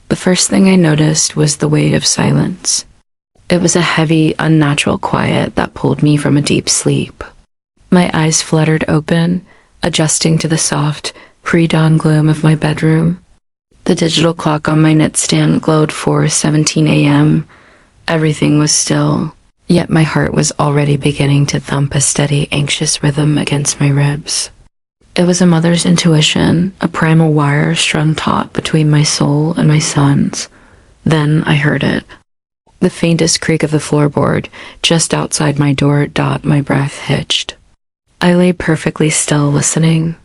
The first thing I noticed was the weight of silence. It was a heavy, unnatural quiet that pulled me from a deep sleep. My eyes fluttered open, adjusting to the soft, pre-dawn gloom of my bedroom. The digital clock on my nightstand glowed 4:17 a.m. Everything was still, yet my heart was already beginning to thump a steady, anxious rhythm against my ribs. It was a mother's intuition, a primal wire strung taut between my soul and my son's. Then I heard it. The faintest creak of the floorboard, just outside my door. My breath hitched. I lay perfectly still, listening.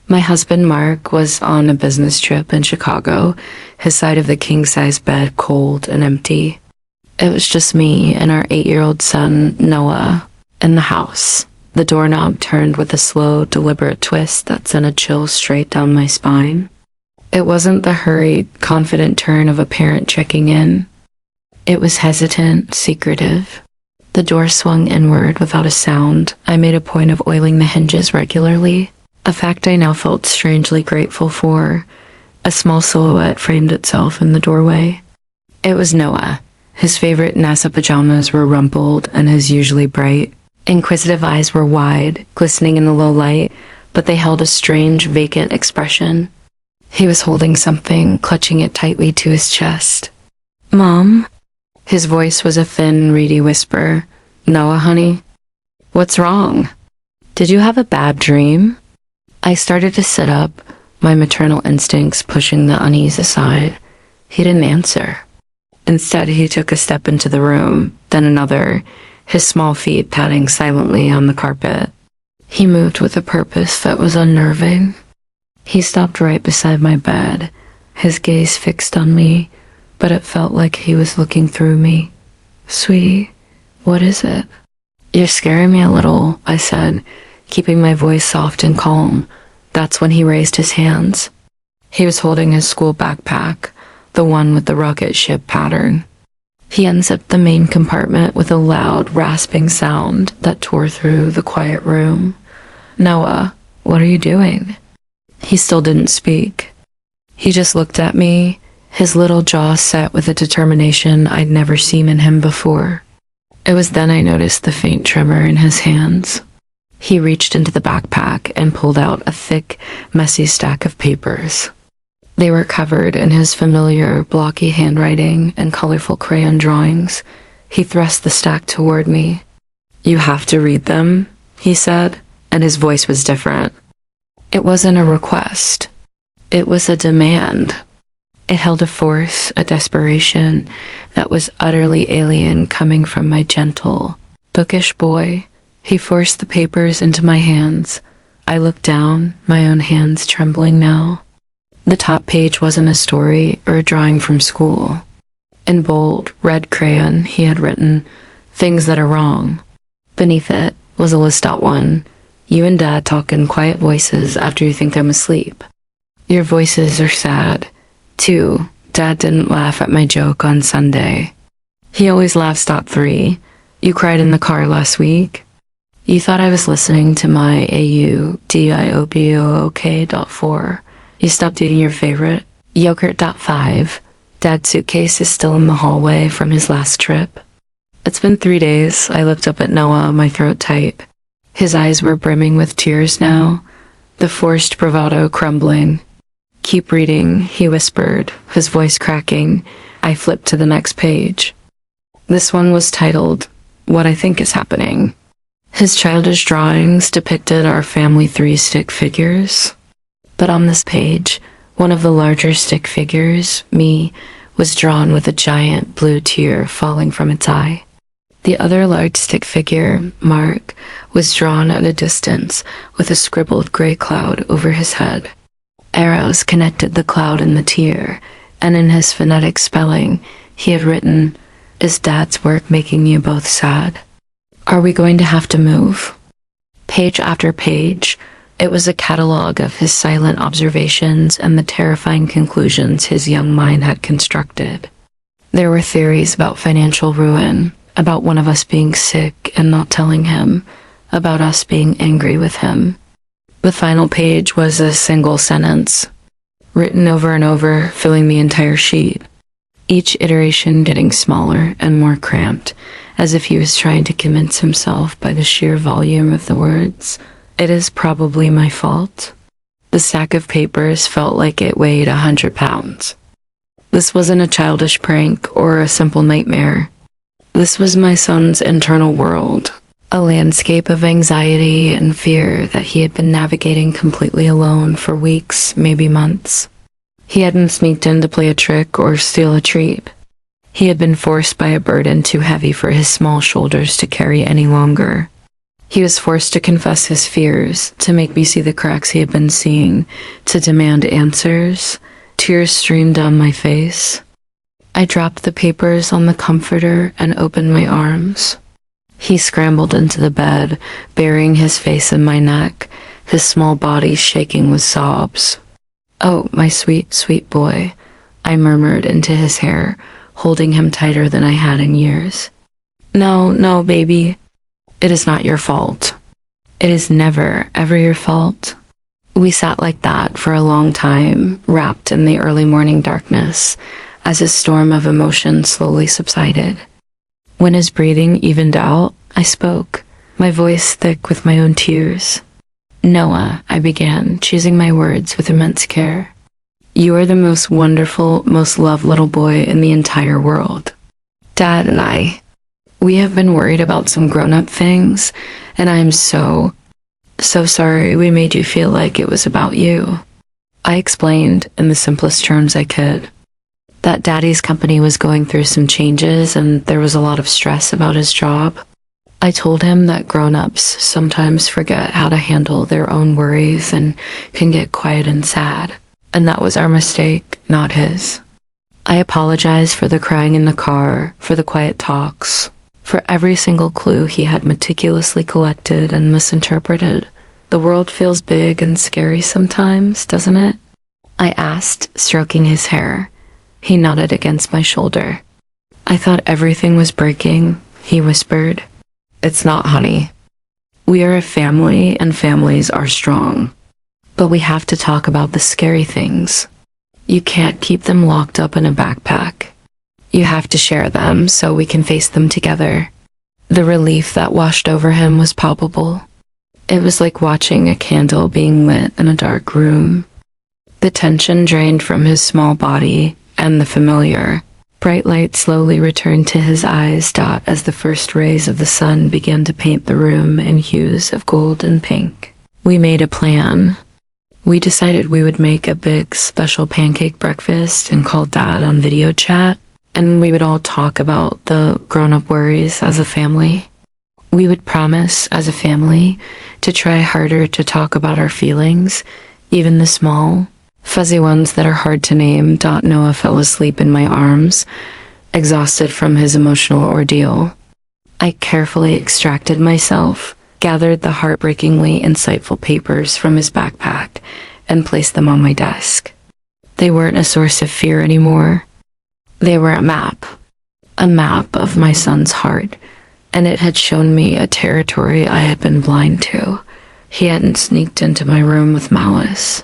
My husband Mark was on a business trip in Chicago, his side of the king-size bed cold and empty. It was just me and our 8-year-old son, Noah, in the house. The doorknob turned with a slow, deliberate twist that sent a chill straight down my spine. It wasn't the hurried, confident turn of a parent checking in. It was hesitant, secretive. The door swung inward without a sound. I made a point of oiling the hinges regularly, a fact I now felt strangely grateful for. A small silhouette framed itself in the doorway. It was Noah. His favorite NASA pajamas were rumpled, and his usually bright, inquisitive eyes were wide, glistening in the low light, but they held a strange, vacant expression. He was holding something, clutching it tightly to his chest. "Mom?" His voice was a thin, reedy whisper. "Noah, honey? What's wrong? Did you have a bad dream?" I started to sit up, my maternal instincts pushing the unease aside. He didn't answer. Instead, he took a step into the room, then another, his small feet padding silently on the carpet. He moved with a purpose that was unnerving. He stopped right beside my bed, his gaze fixed on me, but it felt like he was looking through me. "Sweetie, what is it?" "You're scaring me a little," I said, keeping my voice soft and calm. That's when he raised his hands. He was holding his school backpack, the one with the rocket ship pattern. He unzipped the main compartment with a loud, rasping sound that tore through the quiet room. "Noah, what are you doing?" He still didn't speak. He just looked at me, his little jaw set with a determination I'd never seen in him before. It was then I noticed the faint tremor in his hands. He reached into the backpack and pulled out a thick, messy stack of papers. They were covered in his familiar, blocky handwriting and colorful crayon drawings. He thrust the stack toward me. "You have to read them," he said, and his voice was different. It wasn't a request. It was a demand. It held a force, a desperation, that was utterly alien coming from my gentle, bookish boy. He forced the papers into my hands. I looked down, my own hands trembling now. The top page wasn't a story or a drawing from school. In bold, red crayon, he had written, "Things that are wrong." Beneath it was a list out one. "You and Dad talk in quiet voices after you think I'm asleep. Your voices are sad. 2. Dad didn't laugh at my joke on Sunday. He always laughs. 3. You cried in the car last week. You thought I was listening to my AUDIOBOOK.4. You stopped eating your favorite yogurt. 5. Dad's suitcase is still in the hallway from his last trip." It's been 3 days. I looked up at Noah, my throat tight. His eyes were brimming with tears now, the forced bravado crumbling. "Keep reading," he whispered, his voice cracking. I flipped to the next page. This one was titled, "What I Think Is Happening." His childish drawings depicted our family 3 stick figures. But on this page, one of the larger stick figures, me, was drawn with a giant blue tear falling from its eye. The other large stick figure, Mark, was drawn at a distance with a scribbled gray cloud over his head. Arrows connected the cloud and the tear, and in his phonetic spelling, he had written, "Is Dad's work making you both sad? Are we going to have to move?" Page after page, it was a catalog of his silent observations and the terrifying conclusions his young mind had constructed. There were theories about financial ruin, about one of us being sick and not telling him, about us being angry with him. The final page was a single sentence, written over and over, filling the entire sheet. each iteration getting smaller and more cramped, as if he was trying to convince himself by the sheer volume of the words. It is probably my fault. The stack of papers felt like it weighed 100 pounds. This wasn't a childish prank or a simple nightmare. This was my son's internal world, a landscape of anxiety and fear that he had been navigating completely alone for weeks, maybe months. He hadn't sneaked in to play a trick or steal a treat. He had been forced by a burden too heavy for his small shoulders to carry any longer. He was forced to confess his fears, to make me see the cracks he had been seeing, to demand answers. Tears streamed down my face. I dropped the papers on the comforter and opened my arms. He scrambled into the bed, burying his face in my neck, his small body shaking with sobs. "Oh, my sweet, sweet boy," I murmured into his hair, holding him tighter than I had in years. "No, no, baby. It is not your fault. It is never, ever your fault." We sat like that for a long time, wrapped in the early morning darkness, as his storm of emotion slowly subsided. When his breathing evened out, I spoke, my voice thick with my own tears. "Noah," I began, choosing my words with immense care. "You are the most wonderful, most loved little boy in the entire world. Dad and I, we have been worried about some grown-up things, and I am so sorry we made you feel like it was about you." I explained in the simplest terms I could that Daddy's company was going through some changes and there was a lot of stress about his job. I told him that grown-ups sometimes forget how to handle their own worries and can get quiet and sad, and that was our mistake, not his. I apologized for the crying in the car, for the quiet talks, for every single clue he had meticulously collected and misinterpreted. "The world feels big and scary sometimes, doesn't it?" I asked, stroking his hair. He nodded against my shoulder. "I thought everything was breaking," he whispered. "It's not, honey. We are a family and families are strong. But we have to talk about the scary things. You can't keep them locked up in a backpack. You have to share them so we can face them together." The relief that washed over him was palpable. It was like watching a candle being lit in a dark room. The tension drained from his small body, and the familiar, bright light slowly returned to his eyes as the first rays of the sun began to paint the room in hues of gold and pink. We made a plan. We decided we would make a big special pancake breakfast and call Dad on video chat, and we would all talk about the grown-up worries as a family. We would promise as a family to try harder to talk about our feelings, even the small, fuzzy ones that are hard to name. Noah fell asleep in my arms, exhausted from his emotional ordeal. I carefully extracted myself, gathered the heartbreakingly insightful papers from his backpack, and placed them on my desk. They weren't a source of fear anymore. They were a map of my son's heart, and it had shown me a territory I had been blind to. He hadn't sneaked into my room with malice.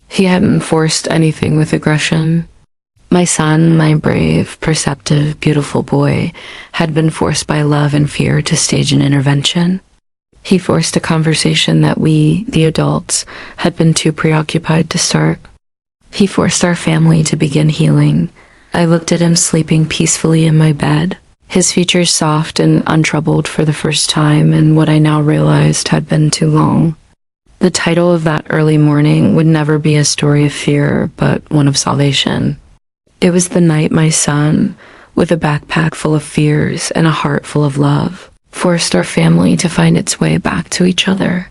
He hadn't forced anything with aggression. My son, my brave, perceptive, beautiful boy, had been forced by love and fear to stage an intervention. He forced a conversation that we, the adults, had been too preoccupied to start. He forced our family to begin healing. I looked at him sleeping peacefully in my bed, his features soft and untroubled for the first time in what I now realized had been too long. The title of that early morning would never be a story of fear, but one of salvation. It was the night my son, with a backpack full of fears and a heart full of love, forced our family to find its way back to each other.